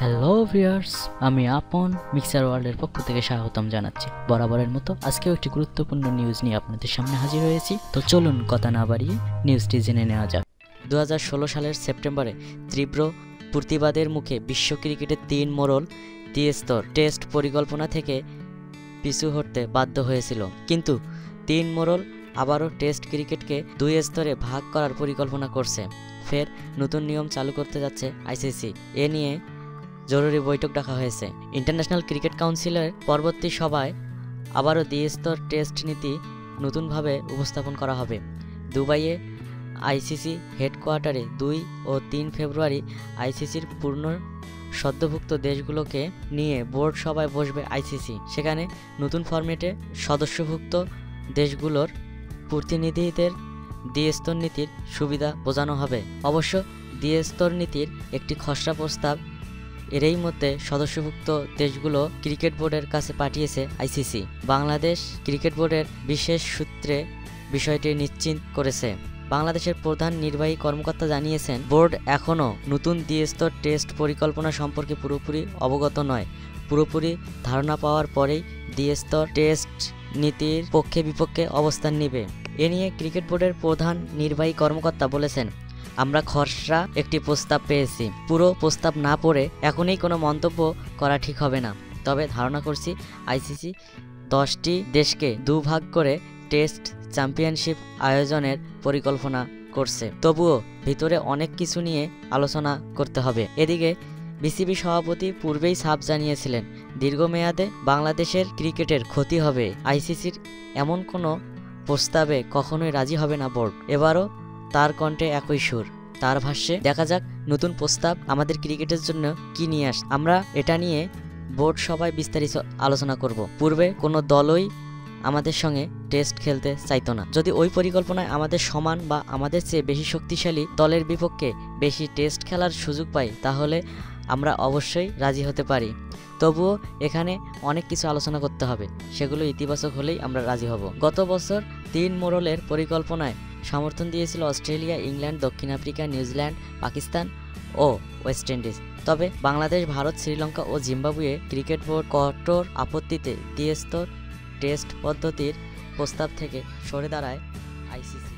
Hello viewers, আমি আপন mixer ওয়ার্ল্ডের পক্ষ থেকে স্বাগতম জানাচ্ছি। বরাবরের মতো আজকেও একটি গুরুত্বপূর্ণ নিউজ নিয়ে আপনাদের সামনে হাজির হয়েছি। তো চলুন কথা না বাড়িয়ে নিউজটি জেনে নেওয়া যাক। 2016 সালের সেপ্টেম্বরে তীব্র প্রতিবাদের মুখে বিশ্ব ক্রিকেটের 3 মোড়ল ত্রিস্তর টেস্ট পরিকল্পনা থেকে পিছু হটতে বাধ্য হয়েছিল, কিন্তু 3 মোড়ল আবারও টেস্ট ক্রিকেটকে 2 স্তরে ভাগ করার পরিকল্পনা করছে। ফের নতুন নিয়ম চালু করতে যাচ্ছে আইসিসি। এ নিয়ে জরুরি বৈঠক ডাকা হয়েছে। ইন্টারন্যাশনাল ক্রিকেট কাউন্সিলের পরবর্তী সভায় আবারও দ্বিস্তর টেস্ট নীতি নতুনভাবে উপস্থাপন করা হবে। দুবাইয়ে আইসিসি হেডকোয়ার্টারে 2 ও 3 ফেব্রুয়ারি আইসিসির পূর্ণ সদ্যভুক্ত দেশগুলোকে নিয়ে বোর্ড সভায় বসবে আইসিসি। সেখানে নতুন ফরম্যাটে সদস্যভুক্ত দেশগুলোর প্রতিনিধিদের দ্বিস্তর নীতির সুবিধা বোঝানো হবে। অবশ্য দ্বিস্তর নীতির একটি খসড়া প্রস্তাব এরই মধ্যে সদস্যভুক্ত দেশগুলো ক্রিকেট বোর্ডের কাছে পাঠিয়েছে আইসিসি। বাংলাদেশ ক্রিকেট বোর্ডের বিশেষ সূত্রে বিষয়টি নিশ্চিত করেছে। বাংলাদেশের প্রধান নির্বাহী কর্মকর্তা জানিয়েছেন, বোর্ড এখনও নতুন দ্বিস্তর টেস্ট পরিকল্পনা সম্পর্কে পুরোপুরি অবগত নয়। পুরোপুরি ধারণা পাওয়ার পরেই দ্বিস্তর টেস্ট নীতির পক্ষে বিপক্ষে অবস্থান নেবে। এ নিয়ে ক্রিকেট বোর্ডের প্রধান নির্বাহী কর্মকর্তা বলেছেন, আমরা খসড়া একটি প্রস্তাব পেয়েছি। পুরো প্রস্তাব না পড়ে এখনই কোনো মন্তব্য করা ঠিক হবে না। তবে ধারণা করছি আইসিসি 10টি দেশকে 2 ভাগ করে টেস্ট চ্যাম্পিয়নশিপ আয়োজনের পরিকল্পনা করছে। তবুও ভিতরে অনেক কিছু নিয়ে আলোচনা করতে হবে। এদিকে বিসিবি সভাপতি পূর্বেই সাফ জানিয়েছিলেন, দীর্ঘমেয়াদে বাংলাদেশের ক্রিকেটের ক্ষতি হবে। আইসিসির এমন কোনো প্রস্তাবে কখনোই রাজি হবে না বোর্ড। এবারও তার কণ্ঠে একই সুর। তার ভাষ্যে, দেখা যাক নতুন প্রস্তাব আমাদের ক্রিকেটের জন্য কি নিয়ে আসে। আমরা এটা নিয়ে বোর্ড সভায় বিস্তারিত আলোচনা করব। পূর্বে কোনো দলই আমাদের সঙ্গে টেস্ট খেলতে চাইতো না। যদি ওই পরিকল্পনায় আমাদের সমান বা আমাদের চেয়ে বেশি শক্তিশালী দলের বিপক্ষে বেশি টেস্ট খেলার সুযোগ পাই, তাহলে আমরা অবশ্যই রাজি হতে পারি। তবুও এখানে অনেক কিছু আলোচনা করতে হবে, সেগুলো ইতিবাচক হলেই আমরা রাজি হব। গত বছর 3 মোড়লের পরিকল্পনায় সমর্থন দিয়েছিল অস্ট্রেলিয়া, ইংল্যান্ড, দক্ষিণ আফ্রিকা, নিউজিল্যান্ড, পাকিস্তান ও ওয়েস্ট ইন্ডিজ। তবে বাংলাদেশ, ভারত, শ্রীলঙ্কা ও জিম্বাবুয়ে ক্রিকেট বোর্ড কঠোর আপত্তিতে দ্বিস্তর টেস্ট পদ্ধতির প্রস্তাব থেকে সরে দাঁড়ায় আইসিসি।